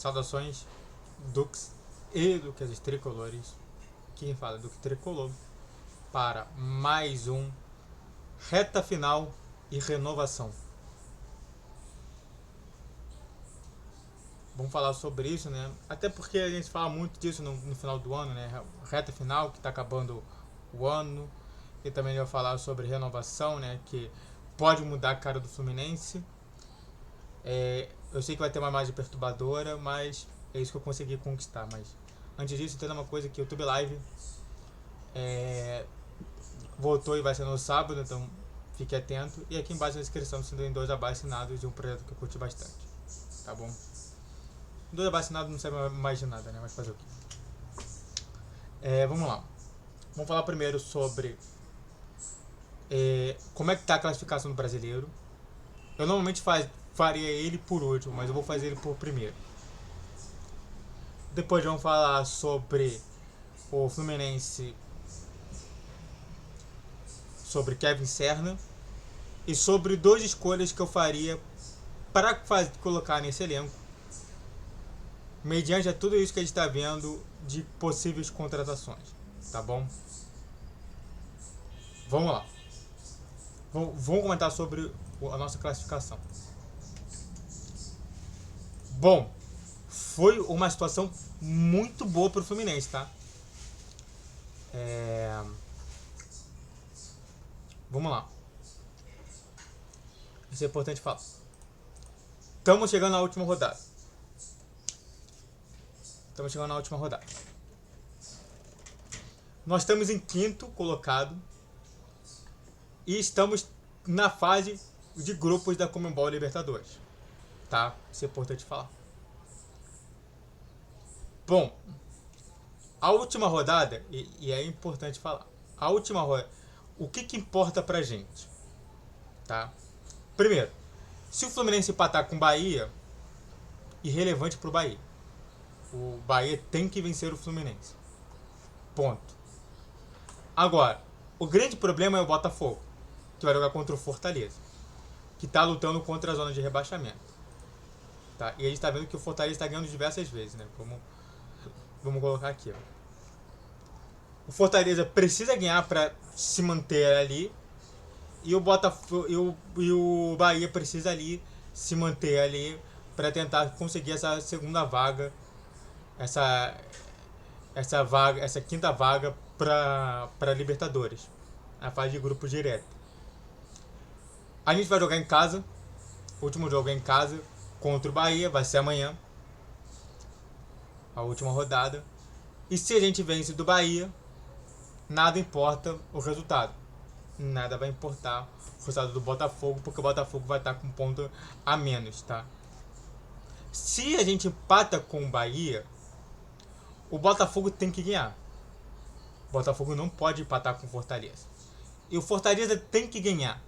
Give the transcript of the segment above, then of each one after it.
Saudações, Dux e Duques Tricolores. Quem fala Duque Tricolor para mais um Reta Final e Renovação. Vamos falar sobre isso, né? Até porque a gente fala muito disso no final do ano, né? Reta final, que está acabando o ano. E também vai falar sobre renovação, né? Que pode mudar a cara do Fluminense. Eu sei que vai ter uma imagem perturbadora, mas é isso que eu consegui conquistar. Mas antes disso, tem uma coisa que o YouTube Live voltou e vai ser no sábado, então fique atento. E aqui embaixo na descrição tem 2 abaixo-assinados de um projeto que eu curti bastante. Tá bom? 2 abaixo-assinados não serve mais de nada, né? Mas fazer o quê? Vamos lá. Vamos falar primeiro sobre como é que tá a classificação do brasileiro. Eu normalmente faria ele por último, mas eu vou fazer ele por primeiro. Depois vamos falar sobre o Fluminense, sobre Kevin Serna e sobre 2 escolhas que eu faria para colocar nesse elenco, mediante a tudo isso que a gente está vendo de possíveis contratações, tá bom? Vamos lá. Vamos comentar sobre a nossa classificação. Bom, foi uma situação muito boa para o Fluminense, tá? Vamos lá. Isso é importante falar. Estamos chegando na última rodada. Nós estamos em 5º colocado e estamos na fase de grupos da Conmebol Libertadores, tá? Isso é importante falar. Bom, a última rodada, e é importante falar, a última rodada, o que importa pra gente, tá? Primeiro, se o Fluminense empatar com o Bahia, irrelevante pro Bahia. O Bahia tem que vencer o Fluminense. Ponto. Agora, o grande problema é o Botafogo, que vai jogar contra o Fortaleza, que está lutando contra a zona de rebaixamento. Tá? E a gente está vendo que o Fortaleza está ganhando diversas vezes, né? Vamos colocar aqui. Ó. O Fortaleza precisa ganhar para se manter ali, e o Botafogo e o Bahia precisa ali se manter ali para tentar conseguir essa segunda vaga, essa 5ª vaga para Libertadores, a fase de grupo direto. A gente vai jogar em casa, o último jogo é em casa contra o Bahia, vai ser amanhã, a última rodada. E se a gente vence do Bahia, nada importa o resultado. Nada vai importar o resultado do Botafogo, porque o Botafogo vai estar com um ponto a menos, tá? Se a gente empata com o Bahia, o Botafogo tem que ganhar. O Botafogo não pode empatar com o Fortaleza. E o Fortaleza tem que ganhar,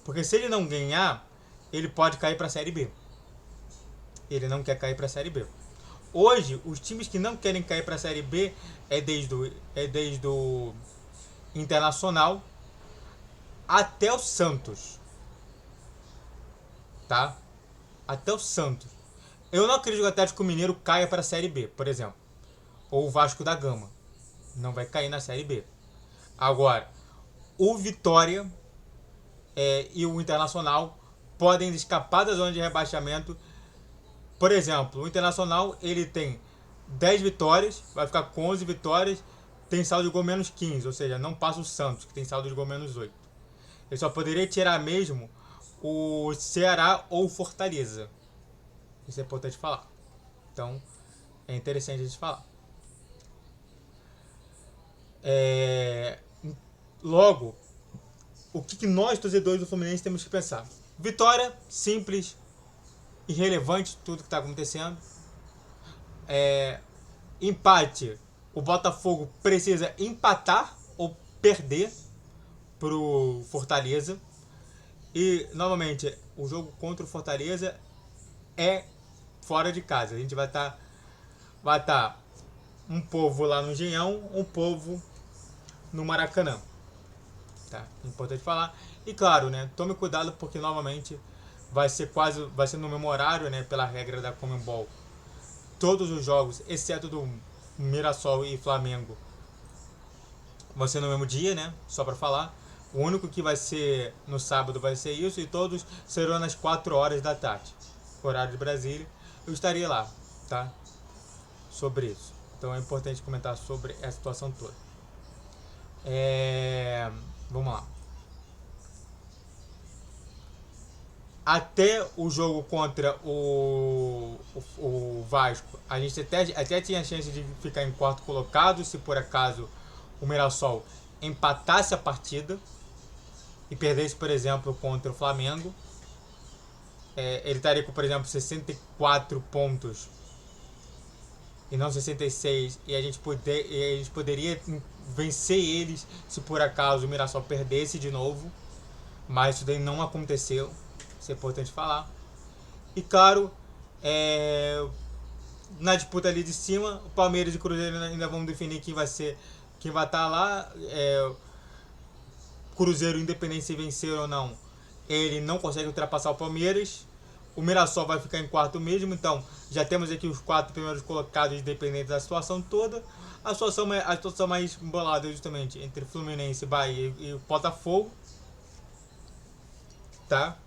porque se ele não ganhar, ele pode cair para a Série B. Ele não quer cair para a Série B. Hoje, os times que não querem cair para a Série B é desde o Internacional até o Santos. Tá? Até o Santos. Eu não acredito que o Atlético Mineiro caia para a Série B, por exemplo. Ou o Vasco da Gama. Não vai cair na Série B. Agora, o Vitória e o Internacional podem escapar da zona de rebaixamento. Por exemplo, o Internacional ele tem 10 vitórias, vai ficar com 11 vitórias, tem saldo de gol menos 15, ou seja, não passa o Santos, que tem saldo de gol menos 8. Ele só poderia tirar mesmo o Ceará ou o Fortaleza. Isso é importante falar. Então, é interessante a gente falar. Logo, o que nós, torcedores do Fluminense, temos que pensar? Vitória, simples, irrelevante, tudo que está acontecendo. Empate, o Botafogo precisa empatar ou perder pro Fortaleza. E, novamente, o jogo contra o Fortaleza é fora de casa. A gente vai estar um povo lá no Engenhão, um povo no Maracanã. Tá? Importante falar. E claro, né, tome cuidado porque novamente vai ser no mesmo horário, né, pela regra da Conmebol. todos os jogos, exceto do Mirassol e Flamengo, vão ser no mesmo dia, né? Só para falar. O único que vai ser no sábado vai ser isso, e todos serão nas 4 horas da tarde, horário de Brasília. Eu estarei lá, tá? Sobre isso. Então é importante comentar sobre essa situação toda. Vamos lá. Até o jogo contra o Vasco, a gente até tinha a chance de ficar em quarto colocado se por acaso o Mirassol empatasse a partida e perdesse, por exemplo, contra o Flamengo. Ele estaria com, por exemplo, 64 pontos e não 66, e a gente poderia vencer eles se por acaso o Mirassol perdesse de novo, mas isso daí não aconteceu. Isso é importante falar. E claro, na disputa ali de cima, o Palmeiras e o Cruzeiro ainda vão definir quem vai estar lá. Cruzeiro, independente se vencer ou não, ele não consegue ultrapassar o Palmeiras. O Mirassol vai ficar em quarto mesmo, então já temos aqui os 4 primeiros colocados, independente da situação toda. A situação mais embolada é justamente entre Fluminense, Bahia e Botafogo, tá?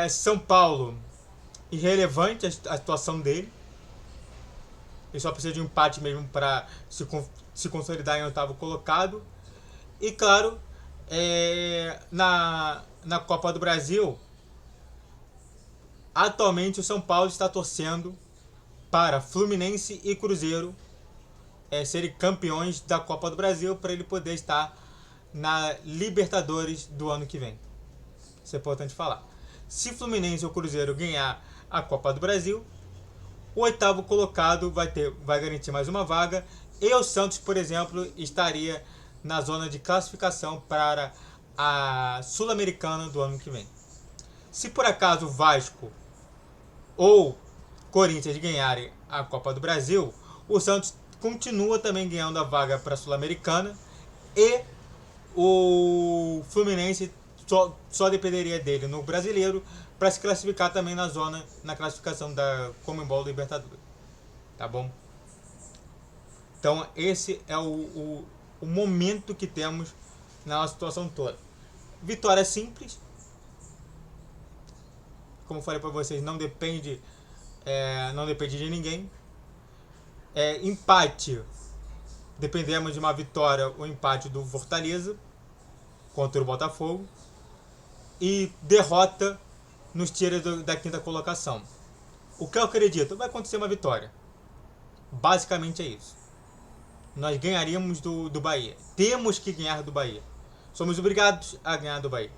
São Paulo, irrelevante a situação dele. Ele só precisa de um empate mesmo para se consolidar em 8º colocado. E claro, na Copa do Brasil, atualmente o São Paulo está torcendo para Fluminense e Cruzeiro serem campeões da Copa do Brasil, para ele poder estar na Libertadores do ano que vem. Isso é importante falar. Se Fluminense ou Cruzeiro ganhar a Copa do Brasil, o 8º colocado vai garantir mais uma vaga, e o Santos, por exemplo, estaria na zona de classificação para a Sul-Americana do ano que vem. Se por acaso o Vasco ou Corinthians ganharem a Copa do Brasil, o Santos continua também ganhando a vaga para a Sul-Americana, e o Fluminense só dependeria dele no Brasileiro para se classificar também na classificação da Conmebol Libertadores. Tá bom? Então esse é o momento que temos na nossa situação toda. Vitória simples. Como eu falei para vocês, não depende de ninguém. Empate. Dependemos de uma vitória ou empate do Fortaleza contra o Botafogo. E derrota nos tira da 5ª colocação. O que eu acredito? Vai acontecer uma vitória. Basicamente é isso. Nós ganharíamos do Bahia. Temos que ganhar do Bahia. Somos obrigados a ganhar do Bahia.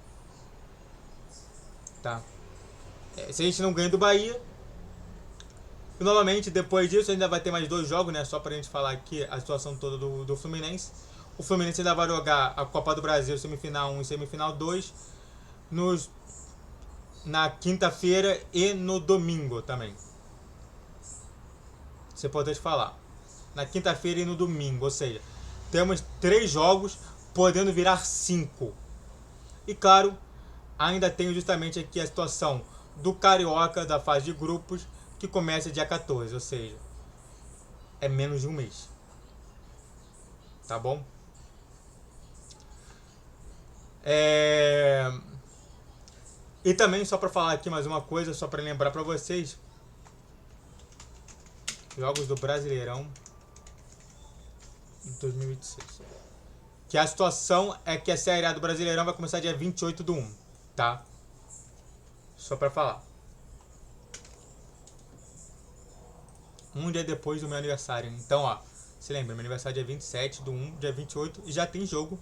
Tá? Se a gente não ganha do Bahia, e novamente depois disso ainda vai ter mais 2 jogos, né? Só pra gente falar aqui a situação toda do Fluminense. O Fluminense ainda vai jogar a Copa do Brasil, semifinal 1 e semifinal 2, na quinta-feira e no domingo também. Isso é importante falar. Na quinta-feira e no domingo, ou seja, temos 3 jogos, podendo virar 5. E claro, ainda tem justamente aqui a situação do Carioca, da fase de grupos, que começa dia 14, ou seja, é menos de um mês. Tá bom? E também, só para falar aqui mais uma coisa, só para lembrar para vocês, jogos do Brasileirão 2026. Que a situação é que a Série A do Brasileirão vai começar dia 28/1, tá? Só pra falar. Um dia depois do meu aniversário. Então, ó, se lembra, meu aniversário é dia 27/1, dia 28, e já tem jogo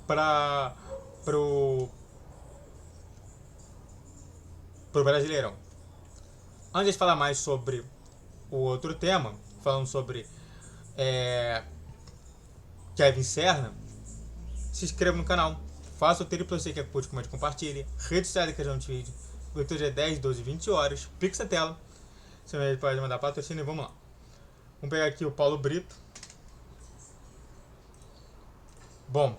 pro Brasileirão. Antes de falar mais sobre o outro tema, falando sobre Kevin Serna, se inscreva no canal, faça o triplo C que é curte, comente, compartilhe, rede social que é de vídeo, leitura dia 10, 12, 20 horas, pix na tela, você pode mandar patrocínio e vamos lá. Vamos pegar aqui o Paulo Brito. Bom,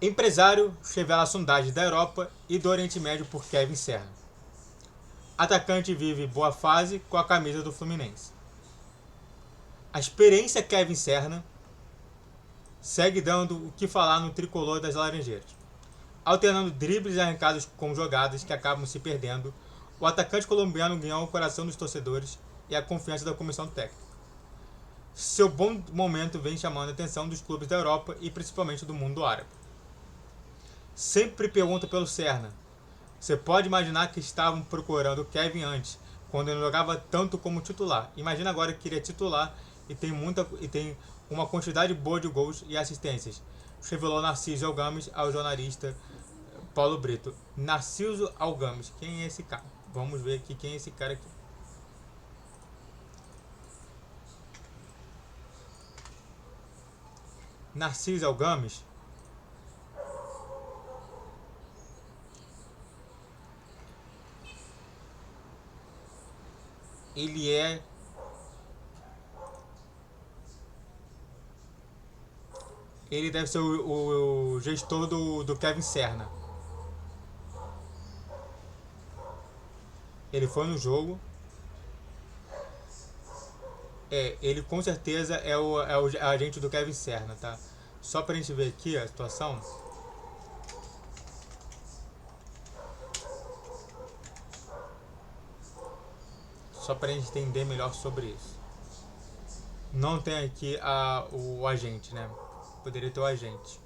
empresário revela sondagem da Europa e do Oriente Médio por Kevin Serna. Atacante vive boa fase com a camisa do Fluminense. A experiência Kevin Serna segue dando o que falar no tricolor das Laranjeiras. Alternando dribles e arrancadas com jogadas que acabam se perdendo, o atacante colombiano ganhou o coração dos torcedores e a confiança da comissão técnica. Seu bom momento vem chamando a atenção dos clubes da Europa e principalmente do mundo árabe. Sempre pergunta pelo Serna. Você pode imaginar que estavam procurando o Kevin antes, quando ele jogava tanto como titular. Imagina agora que ele é titular e tem uma quantidade boa de gols e assistências, revelou Narciso Algames ao jornalista Paulo Brito. Narciso Algames, quem é esse cara? Vamos ver aqui quem é esse cara aqui. Narciso Algames ele deve ser o gestor do Kevin Serna. Ele foi no jogo. Ele com certeza é o agente do Kevin Serna, tá? Só pra gente ver aqui a situação. Só pra gente entender melhor sobre isso. Não tem aqui o agente, né? Poderia ter o agente.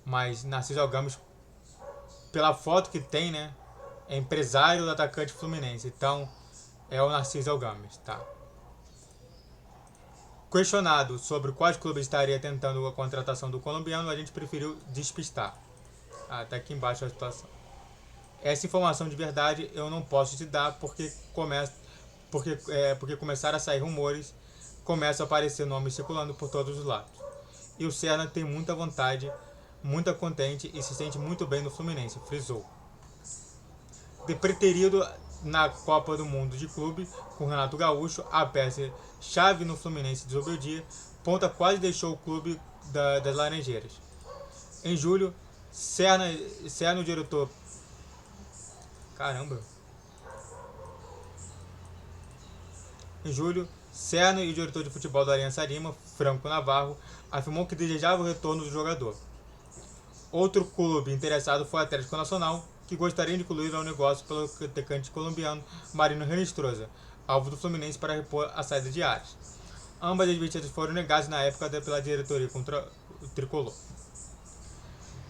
Mas Narciso Algames, pela foto que tem, né? É empresário do atacante Fluminense. Então, é o Narciso Algames, tá? Questionado sobre quais clubes estaria tentando a contratação do colombiano, a gente preferiu despistar. Tá aqui embaixo a situação. Essa informação de verdade eu não posso te dar porque começaram a sair rumores, começam a aparecer nomes circulando por todos os lados. E o Serna tem muita vontade, muito contente e se sente muito bem no Fluminense, frisou. De preterido na Copa do Mundo de clube com Renato Gaúcho, a peça-chave no Fluminense de Zobeldia, Ponta quase deixou o clube das Laranjeiras. Em julho, Serna, o diretor... Caramba! Em julho, Serna e o diretor de futebol da Aliança Lima, Franco Navarro, afirmou que desejava o retorno do jogador. Outro clube interessado foi o Atlético Nacional, que gostaria de incluir ao negócio pelo atacante colombiano Marino Renestrosa, alvo do Fluminense para repor a saída de Ares. Ambas as investidas foram negadas na época pela diretoria contra o tricolor.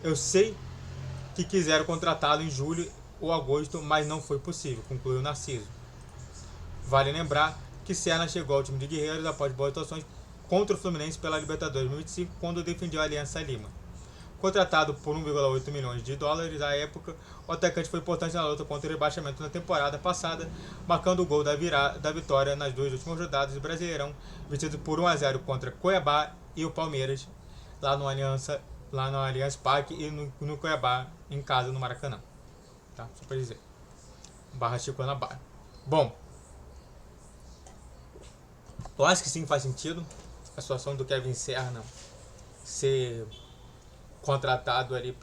Eu sei que quiseram contratá-lo em julho ou agosto, mas não foi possível, concluiu Narciso. Vale lembrar que Serna chegou ao time de Guerreiros após boas atuações contra o Fluminense pela Libertadores 2005, quando defendeu a Aliança Lima. Contratado por 1,8 milhões de dólares à época, o atacante foi importante na luta contra o rebaixamento na temporada passada, marcando o gol da vitória nas duas últimas rodadas do Brasileirão, vencido por 1-0 contra Cuiabá e o Palmeiras, lá no Allianz Parque e no Cuiabá, em casa, no Maracanã. Tá? Só para dizer. Barra Chico na barra. Bom, eu acho que sim, faz sentido a situação do Kevin Serna ser contratado ali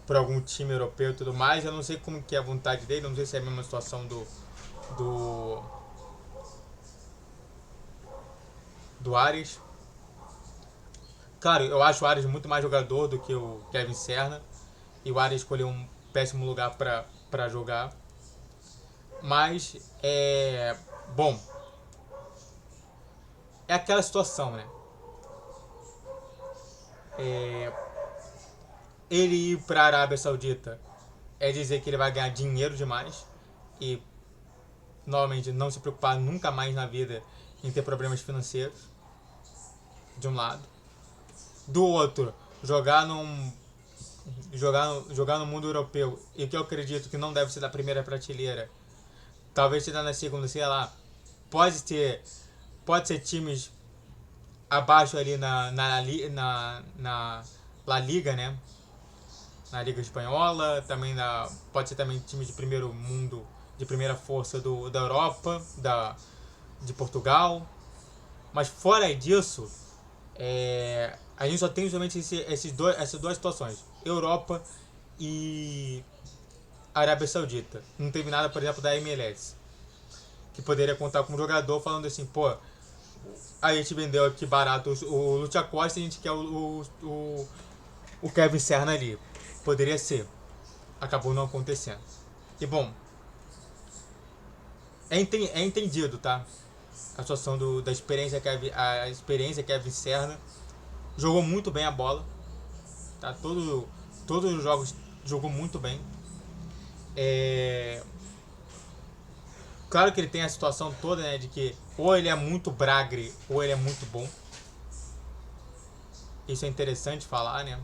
por algum time europeu e tudo mais. Eu não sei como que é a vontade dele, eu não sei se é a mesma situação do Ares. Claro, eu acho o Ares muito mais jogador do que o Kevin Serna, e o Ares escolheu um péssimo lugar para jogar. Mas bom, é aquela situação, né? Ele ir para a Arábia Saudita é dizer que ele vai ganhar dinheiro demais e normalmente não se preocupar nunca mais na vida em ter problemas financeiros, de um lado. Do outro, jogar no mundo europeu, e que eu acredito que não deve ser da primeira prateleira, talvez seja na segunda, sei lá. Pode ser times abaixo ali na La Liga, né? Na Liga Espanhola, também pode ser também times de primeiro mundo, de primeira força da Europa, de Portugal. Mas fora disso, a gente só tem justamente essas duas situações: Europa e Arábia Saudita. Não teve nada, por exemplo, da MLS, que poderia contar com um jogador falando assim, pô, a gente vendeu aqui barato o Lúcio Costa e a gente quer o Kevin Serna ali. Poderia ser. Acabou não acontecendo. E bom, é entendido, tá? A situação da experiência a experiência Kevin Serna jogou muito bem a bola, tá? Todos os jogos jogou muito bem. Claro que ele tem a situação toda, né, de que ou ele é muito bragre ou ele é muito bom. Isso é interessante falar, né?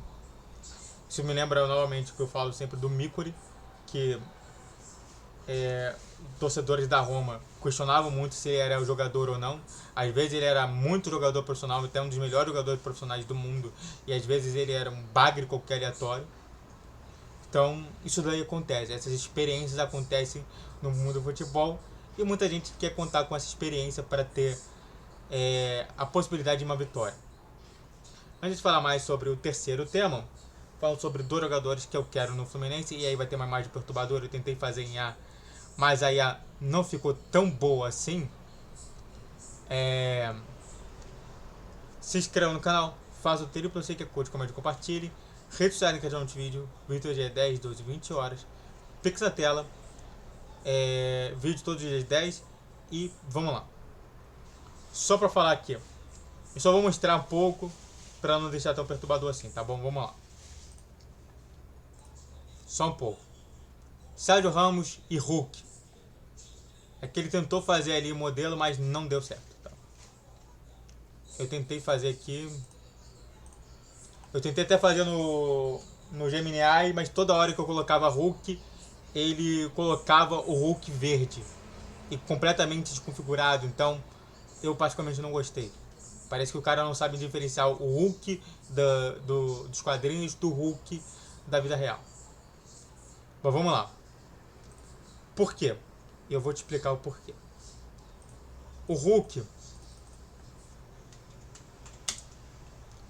Isso me lembra novamente o que eu falo sempre do Micuri, que torcedores da Roma questionavam muito se ele era o jogador ou não. Às vezes ele era muito jogador profissional, até um dos melhores jogadores profissionais do mundo, e às vezes ele era um bagre qualquer aleatório. Então, isso daí acontece, essas experiências acontecem no mundo do futebol e muita gente quer contar com essa experiência para ter a possibilidade de uma vitória. Antes de falar mais sobre o terceiro tema, falo sobre 2 jogadores que eu quero no Fluminense, e aí vai ter uma imagem perturbadora, eu tentei fazer em A, mas a IA não ficou tão boa assim. Se inscreva no canal, faça o triplo, eu sei que é curte, comente, compartilhe. Rede social em que de vídeo, vídeo dia 10, 12, 20 horas. Pix na tela, vídeo todos os dias 10 e vamos lá. Só pra falar aqui, eu só vou mostrar um pouco pra não deixar tão perturbador assim, tá bom? Vamos lá. Só um pouco. Sérgio Ramos e Hulk. É que ele tentou fazer ali o modelo, mas não deu certo. Tá? Eu tentei fazer aqui. Eu tentei até fazer no Gemini AI, mas toda hora que eu colocava Hulk, ele colocava o Hulk verde. E completamente desconfigurado. Então, eu particularmente não gostei. Parece que o cara não sabe diferenciar o Hulk dos quadrinhos do Hulk da vida real. Mas vamos lá. Por quê? Eu vou te explicar o porquê. O Hulk,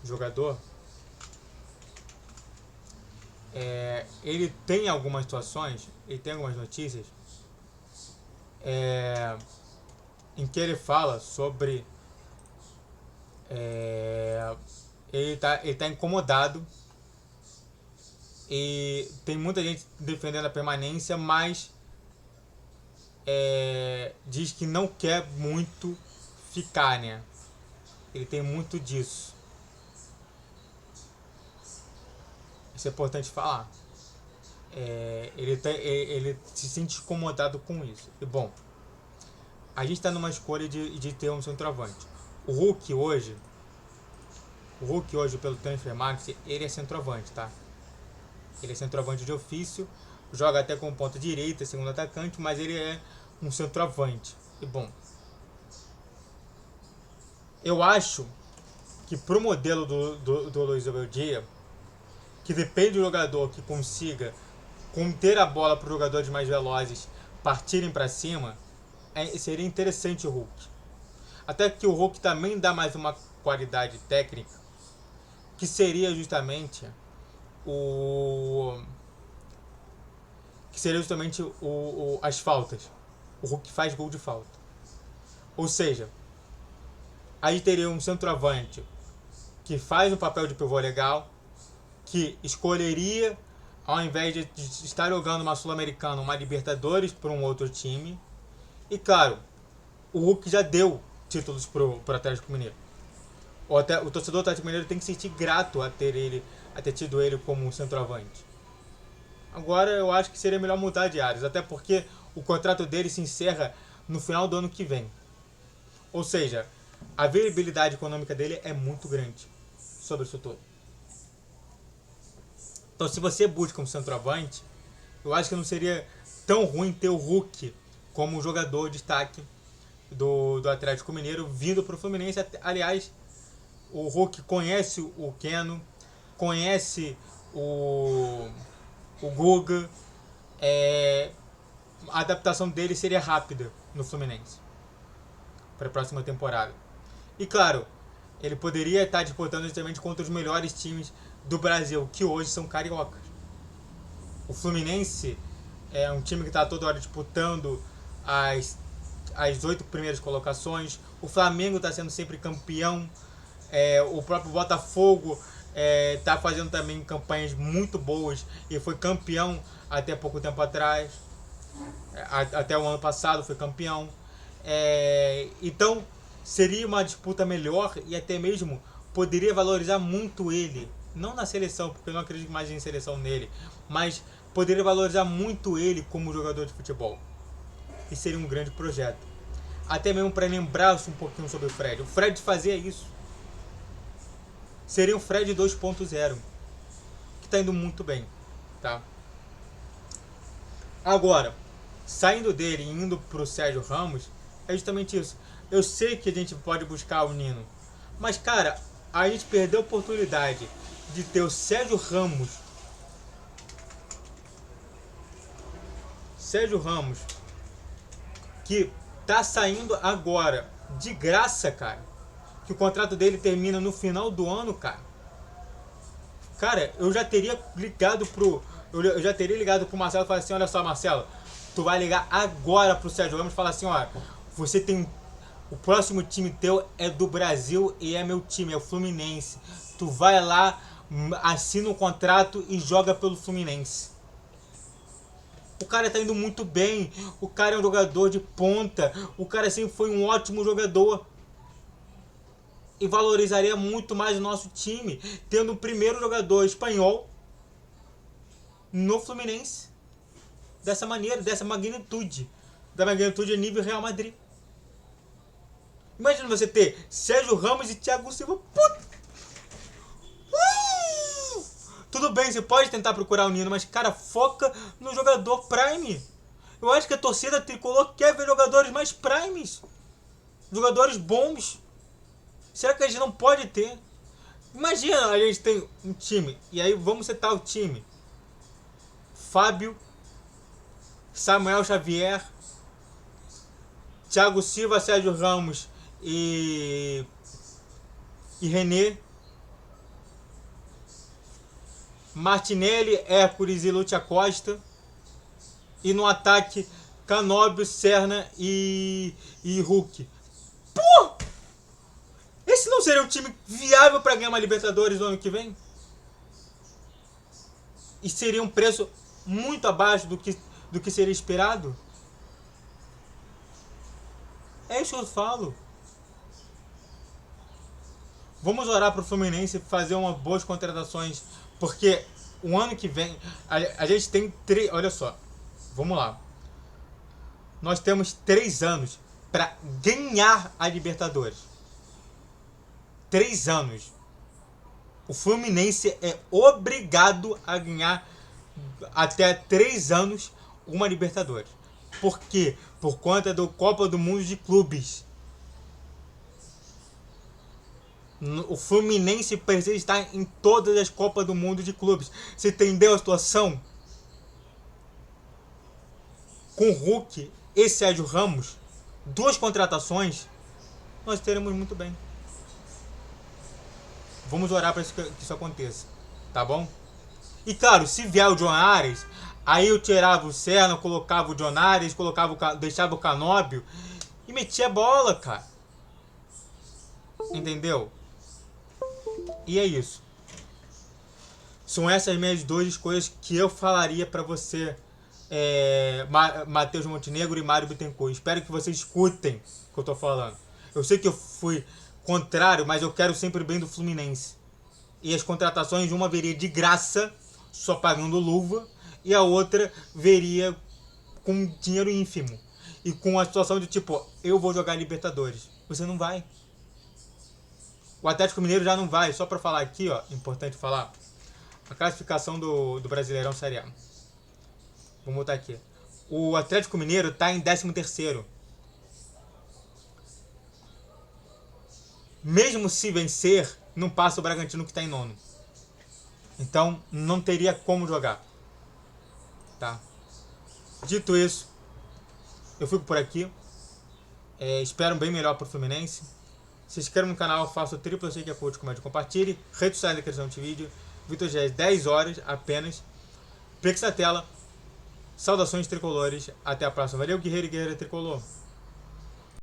jogador, ele tem algumas situações, ele tem algumas notícias em que ele fala sobre ele tá incomodado e tem muita gente defendendo a permanência, mas diz que não quer muito ficar, né? Ele tem muito disso. Isso é importante falar. Ele se sente incomodado com isso. E bom, a gente está numa escolha de ter um centroavante. O Hulk hoje, pelo Transfermarkt, ele é centroavante, tá? Ele é centroavante de ofício, joga até com ponta direita, segundo atacante, mas ele é um centroavante. E bom, eu acho que pro modelo do Luiz Abeldia, que depende do jogador que consiga conter a bola para os jogadores mais velozes partirem para cima, seria interessante o Hulk. Até que o Hulk também dá mais uma qualidade técnica, que seria justamente as faltas. O Hulk faz gol de falta. Ou seja, aí teria um centroavante que faz um papel de pivô legal, que escolheria, ao invés de estar jogando uma Sul-Americana, uma Libertadores para um outro time. E claro, o Hulk já deu títulos pro Atlético Mineiro. O torcedor do Atlético Mineiro tem que se sentir grato a ter tido ele como centroavante. Agora eu acho que seria melhor mudar de áreas, até porque o contrato dele se encerra no final do ano que vem. Ou seja, a viabilidade econômica dele é muito grande sobre isso todo. Então, se você busca um centroavante, eu acho que não seria tão ruim ter o Hulk como jogador de destaque do Atlético Mineiro vindo para o Fluminense. Aliás, o Hulk conhece o Keno, conhece o Guga. A adaptação dele seria rápida no Fluminense para a próxima temporada. E claro, ele poderia estar disputando justamente contra os melhores times do Brasil, que hoje são cariocas. O Fluminense é um time que está toda hora disputando as 8 primeiras colocações. O Flamengo está sendo sempre campeão. O próprio Botafogo está fazendo também campanhas muito boas e foi campeão até pouco tempo atrás. Até o ano passado foi campeão. Então seria uma disputa melhor e até mesmo poderia valorizar muito ele. Não na seleção, porque eu não acredito mais em seleção nele, mas poderia valorizar muito ele como jogador de futebol. E seria um grande projeto. Até mesmo para lembrar um pouquinho sobre o Fred. O Fred fazia isso. Seria um Fred 2.0, que está indo muito bem, tá? Agora, saindo dele e indo pro Sérgio Ramos, é justamente isso. Eu sei que a gente pode buscar o Nino, mas cara, a gente perdeu a oportunidade de ter o Sérgio Ramos. Sérgio Ramos, que tá saindo agora de graça, cara. Que o contrato dele termina no final do ano, cara. Cara, eu já teria ligado pro Marcelo e falar assim: olha só, Marcelo, tu vai ligar agora pro Sérgio Ramos e falar assim: ó, você tem. O próximo time teu é do Brasil e é meu time, é o Fluminense. Tu vai lá, assina um contrato e joga pelo Fluminense. O cara tá indo muito bem. O cara é um jogador de ponta. O cara sempre foi um ótimo jogador. E valorizaria muito mais o nosso time, tendo o primeiro jogador espanhol no Fluminense. Dessa maneira, dessa magnitude. Da magnitude a nível Real Madrid. Imagina você ter Sérgio Ramos e Thiago Silva. Puta! Tudo bem, você pode tentar procurar o Nino, mas cara, foca no jogador Prime. Eu acho que a torcida tricolor quer ver jogadores mais primes. Jogadores bons. Será que a gente não pode ter? Imagina, a gente tem um time. E aí vamos citar o time. Fábio, Samuel Xavier, Thiago Silva, Sérgio Ramos e René, Martinelli, Hércules e Lúcia Costa. E no ataque, Canóbio, Serna e Hulk. Pô! Esse não seria um time viável para ganhar uma Libertadores no ano que vem? E seria um preço muito abaixo do que seria esperado? É isso que eu falo. Vamos orar pro Fluminense fazer umas boas contratações, porque o ano que vem a gente tem 3, olha só. Vamos lá. Nós temos 3 anos para ganhar a Libertadores. 3 anos. O Fluminense é obrigado a ganhar até 3 anos uma Libertadores. Por quê? Por conta do Copa do Mundo de Clubes. O Fluminense precisa estar em todas as Copas do Mundo de Clubes. Você entendeu a situação? Com Hulk e Sérgio Ramos, 2 contratações, nós teremos muito bem. Vamos orar para que isso aconteça, tá bom? E claro, se vier o John Ares, aí eu tirava o Serna, colocava o John Ares, deixava o Canóbio e metia a bola, cara. Entendeu? E é isso. São essas minhas 2 escolhas que eu falaria para você, Matheus Montenegro e Mário Bittencourt. Espero que vocês escutem o que eu tô falando. Eu sei que eu fui contrário, mas eu quero sempre o bem do Fluminense. E as contratações, uma veria de graça, só pagando luva, e a outra veria com dinheiro ínfimo. E com a situação de tipo, eu vou jogar Libertadores. Você não vai. O Atlético Mineiro já não vai. Só pra falar aqui, ó, importante falar, a classificação do Brasileirão Série A. Vamos botar aqui. O Atlético Mineiro tá em 13º. Mesmo se vencer, não passa o Bragantino que está em 9º. Então, não teria como jogar. Tá? Dito isso, eu fico por aqui. Espero um bem melhor para o Fluminense. Se inscreva no canal, faça o triplo shake a comente, compartilhe. Redes sociais da descrição desse vídeo. Vitor Gés, 10 horas apenas. Pix na tela. Saudações tricolores. Até a próxima. Valeu, guerreiro e guerreira tricolor.